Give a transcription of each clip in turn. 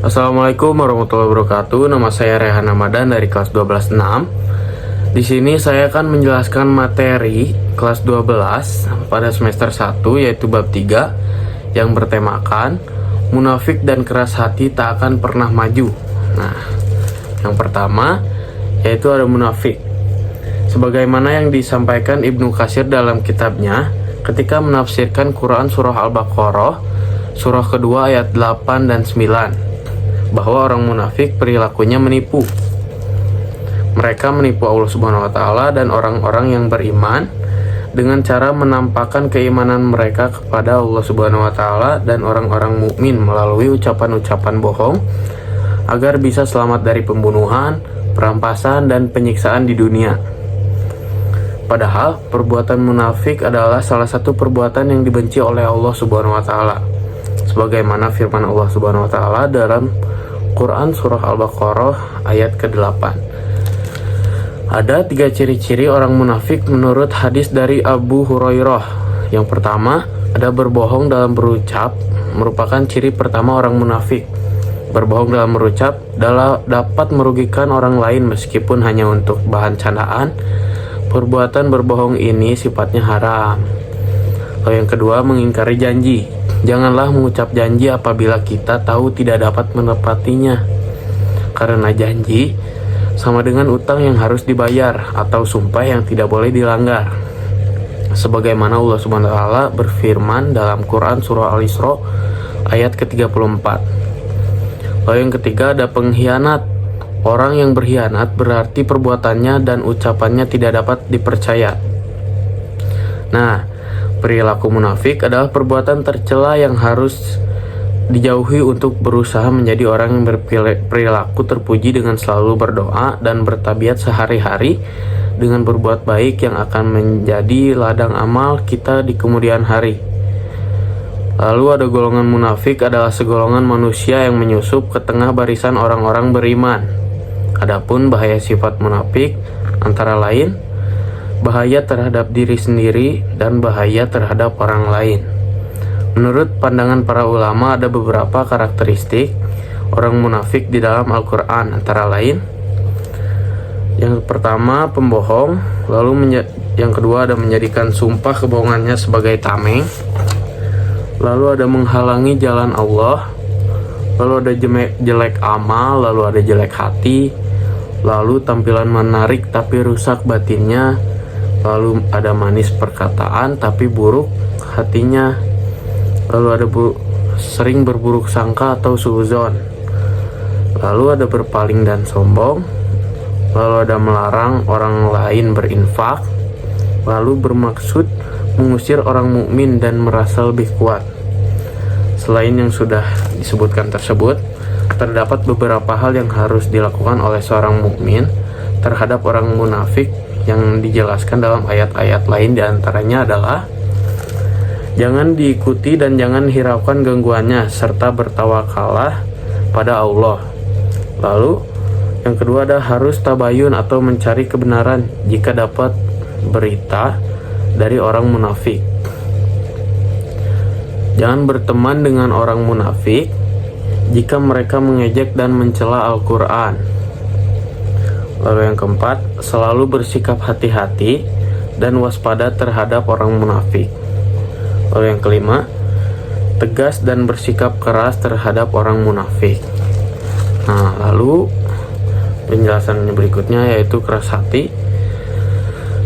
Assalamualaikum warahmatullahi wabarakatuh. Nama saya Rehan Ramadan dari kelas 12-6. Di sini saya akan menjelaskan materi kelas 12 pada semester 1 yaitu bab 3 yang bertemakan munafik dan keras hati tak akan pernah maju. Nah, yang pertama yaitu ada munafik. Sebagaimana yang disampaikan Ibnu Katsir dalam kitabnya ketika menafsirkan Quran surah Al-Baqarah surah kedua ayat 8 dan 9, bahwa orang munafik perilakunya menipu. Mereka menipu Allah Subhanahu wa taala dan orang-orang yang beriman dengan cara menampakkan keimanan mereka kepada Allah Subhanahu wa taala dan orang-orang mukmin melalui ucapan-ucapan bohong agar bisa selamat dari pembunuhan, perampasan dan penyiksaan di dunia. Padahal perbuatan munafik adalah salah satu perbuatan yang dibenci oleh Allah Subhanahu wa taala. Sebagaimana firman Allah Subhanahu wa taala dalam Quran surah Al-Baqarah ayat ke-8. Ada 3 ciri-ciri orang munafik menurut hadis dari Abu Hurairah. Yang pertama, ada berbohong dalam berucap, merupakan ciri pertama orang munafik. Berbohong dalam berucap dapat merugikan orang lain meskipun hanya untuk bahan candaan. Perbuatan berbohong ini sifatnya haram. Lalu yang kedua, mengingkari janji. Janganlah mengucap janji apabila kita tahu tidak dapat menepatinya. Karena janji sama dengan utang yang harus dibayar atau sumpah yang tidak boleh dilanggar. Sebagaimana Allah Subhanahu wa taala berfirman dalam Quran surah Al-Isra ayat ke-34. Lalu yang ketiga ada pengkhianat. Orang yang berkhianat berarti perbuatannya dan ucapannya tidak dapat dipercaya. Nah, perilaku munafik adalah perbuatan tercela yang harus dijauhi untuk berusaha menjadi orang yang berperilaku terpuji dengan selalu berdoa dan bertabiat sehari-hari dengan berbuat baik yang akan menjadi ladang amal kita di kemudian hari. Lalu ada golongan munafik adalah segolongan manusia yang menyusup ke tengah barisan orang-orang beriman. Adapun bahaya sifat munafik antara lain bahaya terhadap diri sendiri dan bahaya terhadap orang lain. Menurut pandangan para ulama ada beberapa karakteristik orang munafik di dalam Al-Quran, antara lain yang pertama pembohong, lalu yang kedua ada menjadikan sumpah kebohongannya sebagai tameng, lalu ada menghalangi jalan Allah, lalu ada jelek amal, lalu ada jelek hati, lalu tampilan menarik tapi rusak batinnya, lalu ada manis perkataan tapi buruk hatinya, lalu ada sering berburuk sangka atau suudzon, lalu ada berpaling dan sombong, lalu ada melarang orang lain berinfak, lalu bermaksud mengusir orang mukmin dan merasa lebih kuat. Selain yang sudah disebutkan tersebut, terdapat beberapa hal yang harus dilakukan oleh seorang mukmin terhadap orang munafik yang dijelaskan dalam ayat-ayat lain. Diantaranya adalah jangan diikuti dan jangan hiraukan gangguannya serta bertawakalah pada Allah. Lalu yang kedua ada harus tabayun atau mencari kebenaran jika dapat berita dari orang munafik. Jangan berteman dengan orang munafik jika mereka mengejek dan mencela Al-Quran. Lalu yang keempat, selalu bersikap hati-hati dan waspada terhadap orang munafik. Lalu yang kelima, tegas dan bersikap keras terhadap orang munafik. Nah, lalu penjelasan berikutnya yaitu keras hati.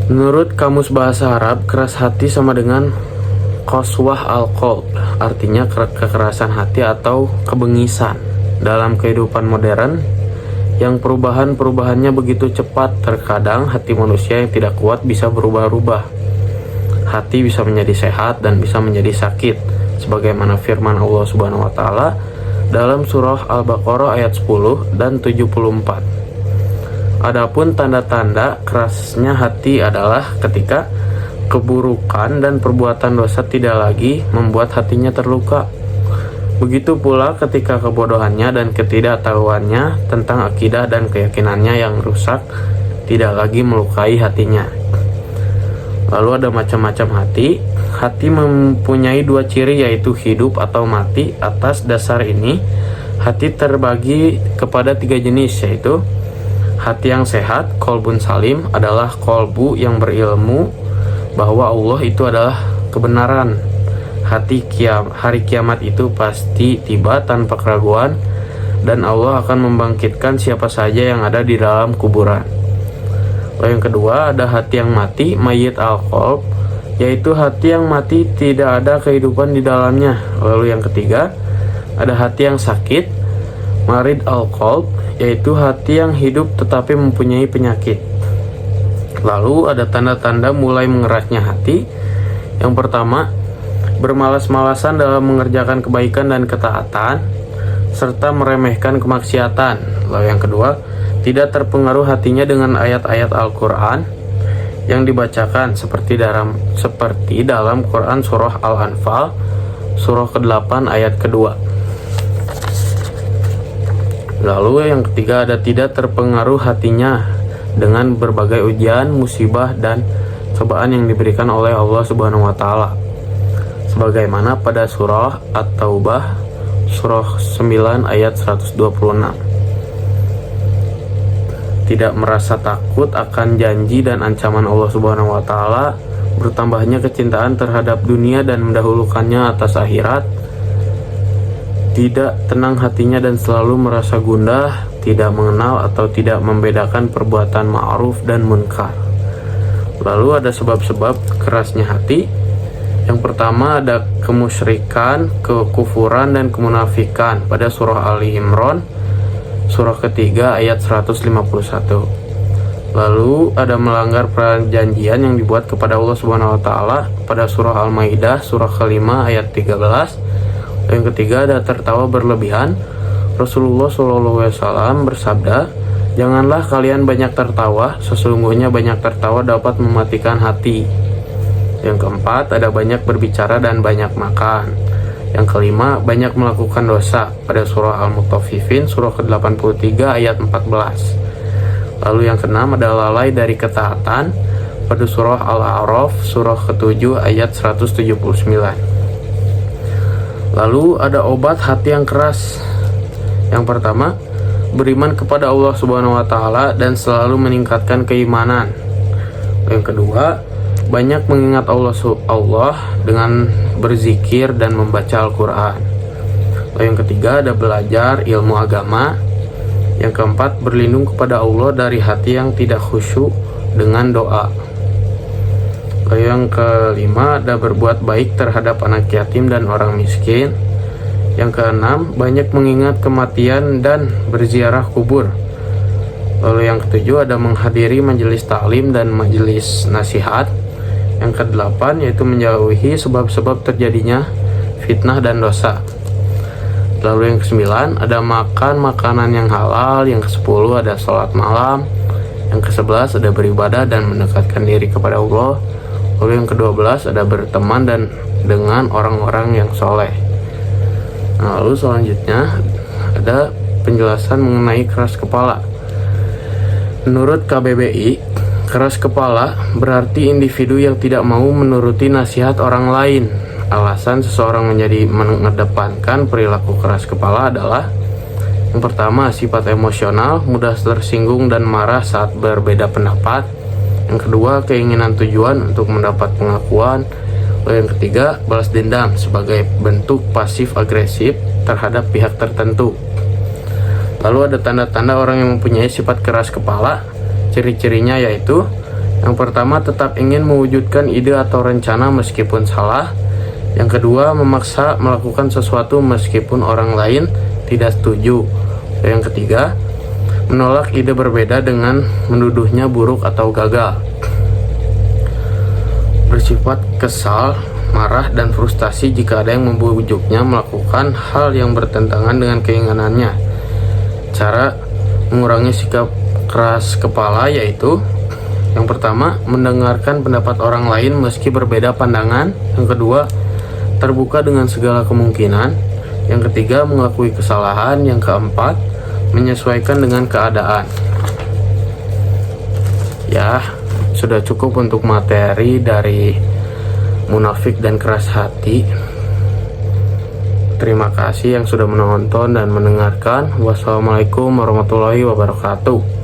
Menurut Kamus Bahasa Arab, keras hati sama dengan qaswah al-qalb, artinya kekerasan hati atau kebengisan. Dalam kehidupan modern yang perubahannya begitu cepat, terkadang hati manusia yang tidak kuat bisa berubah-ubah. Hati bisa menjadi sehat dan bisa menjadi sakit, sebagaimana firman Allah Subhanahu wa taala dalam surah Al-Baqarah ayat 10 dan 74. Adapun tanda-tanda kerasnya hati adalah ketika keburukan dan perbuatan dosa tidak lagi membuat hatinya terluka. Begitu pula ketika kebodohannya dan ketidaktahuannya tentang akidah dan keyakinannya yang rusak tidak lagi melukai hatinya. Lalu ada macam-macam hati. Hati mempunyai 2 ciri yaitu hidup atau mati. Atas dasar ini Hati terbagi kepada 3 jenis, yaitu hati yang sehat, kolbun salim, adalah kolbu yang berilmu bahwa Allah itu adalah kebenaran. Hari kiamat itu pasti tiba tanpa keraguan, dan Allah akan membangkitkan siapa saja yang ada di dalam kuburan. Lalu yang kedua, ada hati yang mati, mayyit al-qalb, yaitu hati yang mati tidak ada kehidupan di dalamnya. Lalu yang ketiga, ada hati yang sakit, marid al-qalb, yaitu hati yang hidup tetapi mempunyai penyakit. Lalu ada tanda-tanda mulai mengerasnya hati. Yang pertama, bermalas-malasan dalam mengerjakan kebaikan dan ketaatan, serta meremehkan kemaksiatan. Lalu yang kedua, tidak terpengaruh hatinya dengan ayat-ayat Al-Quran yang dibacakan seperti dalam Quran surah Al-Anfal surah ke-8 ayat kedua. Lalu yang ketiga, ada tidak terpengaruh hatinya dengan berbagai ujian, musibah, dan cobaan yang diberikan oleh Allah Subhanahu wa Ta'ala, sebagaimana pada surah At-Taubah surah 9 ayat 126. Tidak merasa takut akan janji dan ancaman Allah Subhanahu wa Ta'ala, bertambahnya kecintaan terhadap dunia dan mendahulukannya atas akhirat. Tidak tenang hatinya dan selalu merasa gundah, tidak mengenal atau tidak membedakan perbuatan ma'ruf dan munkar. Lalu ada sebab-sebab kerasnya hati. Yang pertama, ada kemusyrikan, kekufuran, dan kemunafikan pada surah Ali Imran surah ketiga ayat 151. Lalu ada melanggar perjanjian yang dibuat kepada Allah Subhanahu wa Ta'ala pada surah Al-Maidah surah ke-5 ayat 13. Yang ketiga, ada tertawa berlebihan. Rasulullah SAW bersabda, "Janganlah kalian banyak tertawa, sesungguhnya banyak tertawa dapat mematikan hati." Yang keempat, ada banyak berbicara dan banyak makan. Yang kelima, banyak melakukan dosa pada surah Al-Mutaffifin surah ke-83 ayat 14. Lalu yang keenam, ada lalai dari ketaatan pada surah Al-A'raf surah ke-7 ayat 179. Lalu ada obat hati yang keras. Yang pertama, beriman kepada Allah Subhanahu wa Ta'ala dan selalu meningkatkan keimanan. Yang kedua, banyak mengingat Allah dengan berzikir dan membaca Al-Quran. Yang ketiga, ada belajar ilmu agama. Yang keempat, berlindung kepada Allah dari hati yang tidak khusyuk dengan doa. Yang kelima, ada berbuat baik terhadap anak yatim dan orang miskin. Yang keenam, banyak mengingat kematian dan berziarah kubur. Lalu yang ketujuh, ada menghadiri majelis taklim dan majelis nasihat. Yang kedelapan, yaitu menjauhi sebab-sebab terjadinya fitnah dan dosa. Lalu yang kesembilan, ada makan makanan yang halal. Yang kesepuluh, ada sholat malam. Yang kesebelas, ada beribadah dan mendekatkan diri kepada Allah. Lalu yang ke-12, ada berteman dan dengan orang-orang yang soleh. Nah, lalu selanjutnya ada penjelasan mengenai keras kepala. Menurut KBBI, keras kepala berarti individu yang tidak mau menuruti nasihat orang lain. Alasan seseorang menjadi mengedepankan perilaku keras kepala adalah: yang pertama, sifat emosional, mudah tersinggung dan marah saat berbeda pendapat. Yang kedua, keinginan tujuan untuk mendapat pengakuan. Lalu yang ketiga, balas dendam sebagai bentuk pasif agresif terhadap pihak tertentu. Lalu ada tanda-tanda orang yang mempunyai sifat keras kepala. Ciri-cirinya yaitu: yang pertama, tetap ingin mewujudkan ide atau rencana meskipun salah. Yang kedua, memaksa melakukan sesuatu meskipun orang lain tidak setuju. Yang ketiga, menolak ide berbeda dengan menuduhnya buruk atau gagal. Bersifat kesal, marah, dan frustasi jika ada yang membujuknya melakukan hal yang bertentangan dengan keinginannya. Cara mengurangi sikap keras kepala yaitu: yang pertama, mendengarkan pendapat orang lain meski berbeda pandangan. Yang kedua, terbuka dengan segala kemungkinan. Yang ketiga, mengakui kesalahan. Yang keempat, menyesuaikan dengan keadaan. Ya, sudah cukup untuk materi dari munafik dan keras hati. Terima kasih yang sudah menonton dan mendengarkan. Wassalamualaikum warahmatullahi wabarakatuh.